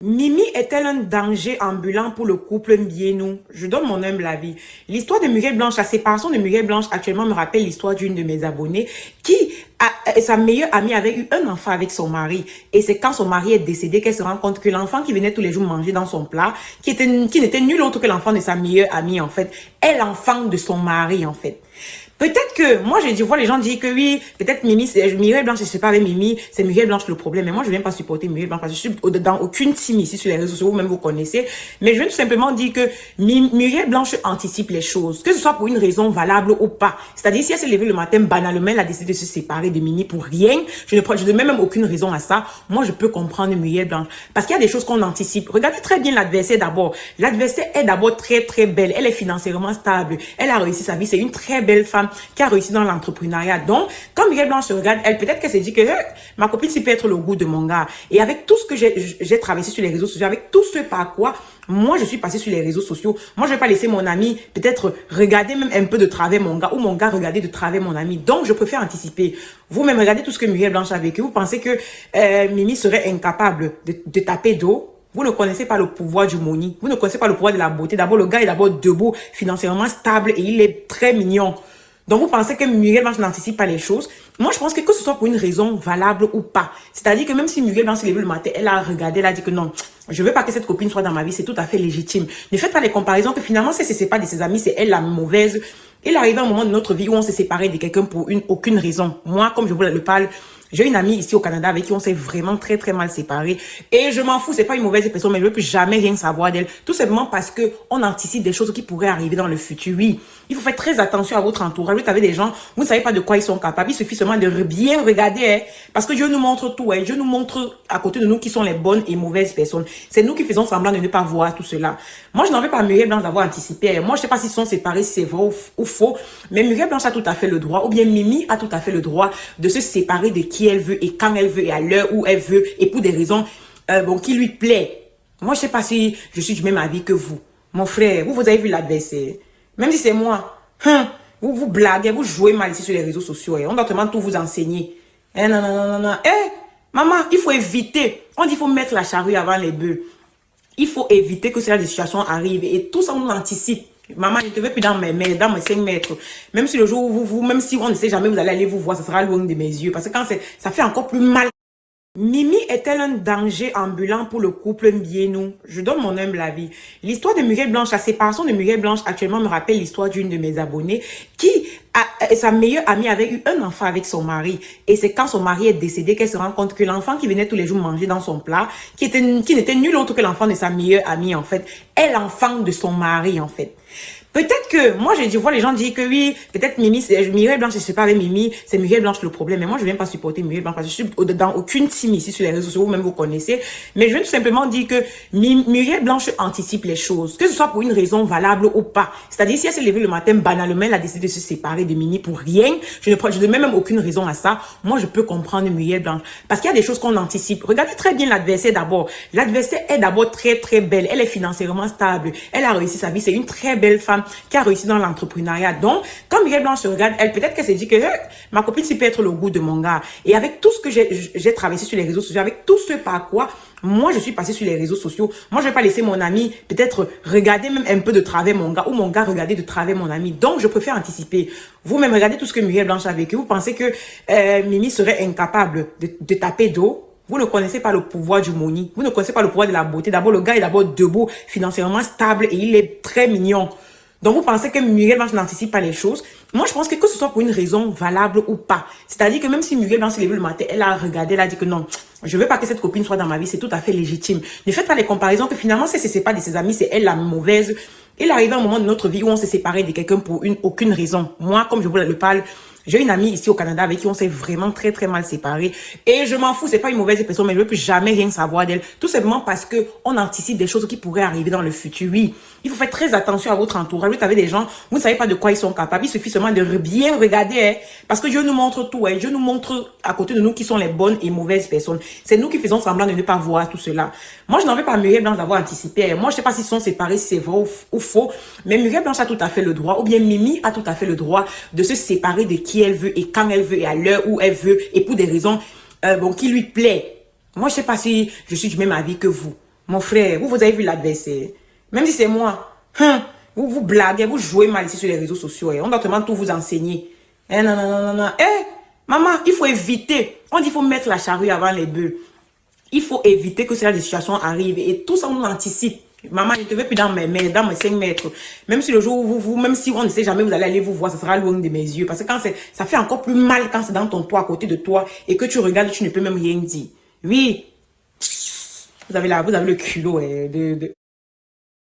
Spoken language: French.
Mimi est-elle un danger ambulant pour le couple Mbienou? Je donne mon humble avis. L'histoire de Muriel Blanche, la séparation de Muriel Blanche actuellement me rappelle l'histoire d'une de mes abonnées qui, sa meilleure amie avait eu un enfant avec son mari. Et c'est quand son mari est décédé qu'elle se rend compte que l'enfant qui venait tous les jours manger dans son plat, qui n'était nul autre que l'enfant de sa meilleure amie en fait, est l'enfant de son mari en fait. Peut-être que, moi je vois les gens dire que oui, peut-être Mimi, Muriel Blanche, je ne sais pas avec Mimi, c'est Muriel Blanche le problème. Mais moi je ne viens pas supporter Muriel Blanche parce que je suis dans aucune team ici sur les réseaux sociaux, vous-même vous connaissez. Mais je veux tout simplement dire que Muriel Blanche anticipe les choses, que ce soit pour une raison valable ou pas. C'est-à-dire si elle s'est levée le matin banalement, elle a décidé de se séparer de Mimi pour rien, je ne mets même aucune raison à ça. Moi je peux comprendre Muriel Blanche. Parce qu'il y a des choses qu'on anticipe. Regardez très bien l'adversaire d'abord. L'adversaire est d'abord très très belle. Elle est financièrement stable. Elle a réussi sa vie. C'est une très belle femme qui a réussi dans l'entrepreneuriat. Donc, quand Muriel Blanche se regarde, elle peut-être qu'elle s'est dit que ma copine, ça peut être le goût de mon gars. Et avec tout ce que j'ai traversé sur les réseaux sociaux, avec tout ce par quoi moi je suis passée sur les réseaux sociaux, moi je vais pas laisser mon ami peut-être regarder même un peu de travers mon gars ou mon gars regarder de travers mon ami. Donc, je préfère anticiper. Vous-même, regardez tout ce que Muriel Blanche a vécu. Vous pensez que Mimi serait incapable de taper d'eau? Vous ne connaissez pas le pouvoir du money. Vous ne connaissez pas le pouvoir de la beauté. D'abord, le gars est d'abord debout, financièrement stable et il est très mignon. Donc, vous pensez que Muriel Blanche n'anticipe pas les choses. Moi, je pense que ce soit pour une raison valable ou pas. C'est-à-dire que même si Muriel Blanche s'est levée le matin, elle a regardé, elle a dit que non, je veux pas que cette copine soit dans ma vie, c'est tout à fait légitime. Ne faites pas les comparaisons que finalement, si c'est pas de ses amis, c'est elle la mauvaise. Il arrive un moment de notre vie où on s'est séparé de quelqu'un pour aucune raison. Moi, comme je vous le parle, j'ai une amie ici au Canada avec qui on s'est vraiment très très mal séparés. Et je m'en fous, c'est pas une mauvaise personne, mais je veux plus jamais rien savoir d'elle. Tout simplement parce que on anticipe des choses qui pourraient arriver dans le futur. Oui, il faut faire très attention à votre entourage. Vous avez des gens, vous ne savez pas de quoi ils sont capables. Il suffit seulement de bien regarder, hein, parce que Dieu nous montre tout. Hein. Dieu nous montre à côté de nous qui sont les bonnes et mauvaises personnes. C'est nous qui faisons semblant de ne pas voir tout cela. Moi, je n'en veux pas Muriel Blanche d'avoir anticipé. Hein. Moi, je sais pas s'ils sont séparés, si c'est vrai ou faux, mais Muriel Blanche a tout à fait le droit, ou bien Mimi a tout à fait le droit de se séparer de qui elle veut et quand elle veut et à l'heure où elle veut et pour des raisons qui lui plaît. Moi, je sais pas si je suis du même avis que vous. Mon frère, vous avez vu l'adversaire. Même si c'est moi, vous blaguez, vous jouez mal ici sur les réseaux sociaux. On doit tellement tout vous enseigner. Non, non, non, non, non. Maman, il faut éviter. On dit qu'il faut mettre la charrue avant les bœufs. Il faut éviter que cette situation arrive. Et tout ça, on anticipe. Maman, je ne te veux plus dans mes 5 mètres. Même si le jour où même si on ne sait jamais, vous allez aller vous voir, ça sera loin de mes yeux. Parce que quand ça fait encore plus mal. Mimi est-elle un danger ambulant pour le couple Mbienou? Je donne mon humble avis. L'histoire de Muriel Blanche, la séparation de Muriel Blanche actuellement me rappelle l'histoire d'une de mes abonnées qui, sa meilleure amie avait eu un enfant avec son mari. Et c'est quand son mari est décédé qu'elle se rend compte que l'enfant qui venait tous les jours manger dans son plat, qui n'était nul autre que l'enfant de sa meilleure amie en fait, est l'enfant de son mari en fait. Peut-être que, moi je vois les gens dire que oui, peut-être Mimi, Muriel Blanche, je ne sais pas avec Mimi, c'est Muriel Blanche le problème. Mais moi je ne viens pas supporter Muriel Blanche parce que je suis dans aucune team ici sur les réseaux sociaux, vous-même vous connaissez. Mais je veux tout simplement dire que Muriel Blanche anticipe les choses, que ce soit pour une raison valable ou pas. C'est-à-dire si elle s'est levée le matin banalement, elle a décidé de se séparer de Mimi pour rien, je ne mets même aucune raison à ça. Moi je peux comprendre Muriel Blanche parce qu'il y a des choses qu'on anticipe. Regardez très bien l'adversaire d'abord. L'adversaire est d'abord très très belle, elle est financièrement stable, elle a réussi sa vie, c'est une très belle femme qui a réussi dans l'entrepreneuriat. Donc, quand Muriel Blanche se regarde, elle peut-être qu'elle s'est dit que ma copine, ça peut être le goût de mon gars. Et avec tout ce que j'ai traversé sur les réseaux sociaux, avec tout ce par quoi moi je suis passée sur les réseaux sociaux, moi je vais pas laisser mon ami peut-être regarder même un peu de travers mon gars ou mon gars regarder de travers mon ami. Donc, je préfère anticiper. Vous-même, regardez tout ce que Muriel Blanche a vécu. Vous pensez que Mimi serait incapable de taper d'eau? Vous ne connaissez pas le pouvoir du money. Vous ne connaissez pas le pouvoir de la beauté. D'abord, le gars est d'abord debout, financièrement stable et il est très mignon. Donc, vous pensez que Muriel Blanche n'anticipe pas les choses. Moi, je pense que ce soit pour une raison valable ou pas. C'est-à-dire que même si Muriel Blanche s'est levée le matin, elle a regardé, elle a dit que non, je veux pas que cette copine soit dans ma vie, c'est tout à fait légitime. Ne faites pas les comparaisons que finalement, si c'est pas de ses amis, c'est elle la mauvaise. Il arrive un moment de notre vie où on s'est séparé de quelqu'un pour aucune raison. Moi, comme je vous le parle, j'ai une amie ici au Canada avec qui on s'est vraiment très très mal séparés. Et je m'en fous, c'est pas une mauvaise personne, mais je veux plus jamais rien savoir d'elle. Tout simplement parce que on anticipe des choses qui pourraient arriver dans le futur. Oui, il faut faire très attention à votre entourage. Vous avez des gens, vous ne savez pas de quoi ils sont capables. Il suffit seulement de bien regarder, hein, parce que Dieu nous montre tout. Hein. Dieu nous montre à côté de nous qui sont les bonnes et mauvaises personnes. C'est nous qui faisons semblant de ne pas voir tout cela. Moi, je n'en veux pas Muriel Blanche d'avoir anticipé. Hein. Moi, je sais pas s'ils sont séparés, si c'est vrai ou faux, mais Muriel Blanche a tout à fait le droit, ou bien Mimi a tout à fait le droit de se séparer de qui elle veut et quand elle veut et à l'heure où elle veut et pour des raisons qui lui plaît. Moi, je sais pas si je suis du même avis que vous. Mon frère, vous avez vu l'adversaire. Même si c'est moi. Hein, vous blaguez, vous jouez mal ici sur les réseaux sociaux. On doit tellement tout vous enseigner. Non, non, non, non, non. Maman, il faut éviter. On dit qu'il faut mettre la charrue avant les bœufs. Il faut éviter que ce genre de situation arrive. Et tout ça, on anticipe. Maman, je ne te veux plus dans mes 5 mètres. Même si le jour où même si on ne sait jamais, vous allez aller vous voir, ça sera loin de mes yeux. Parce que quand ça fait encore plus mal quand c'est dans ton toit, à côté de toi, et que tu regardes, tu ne peux même rien dire. Oui. Vous avez le culot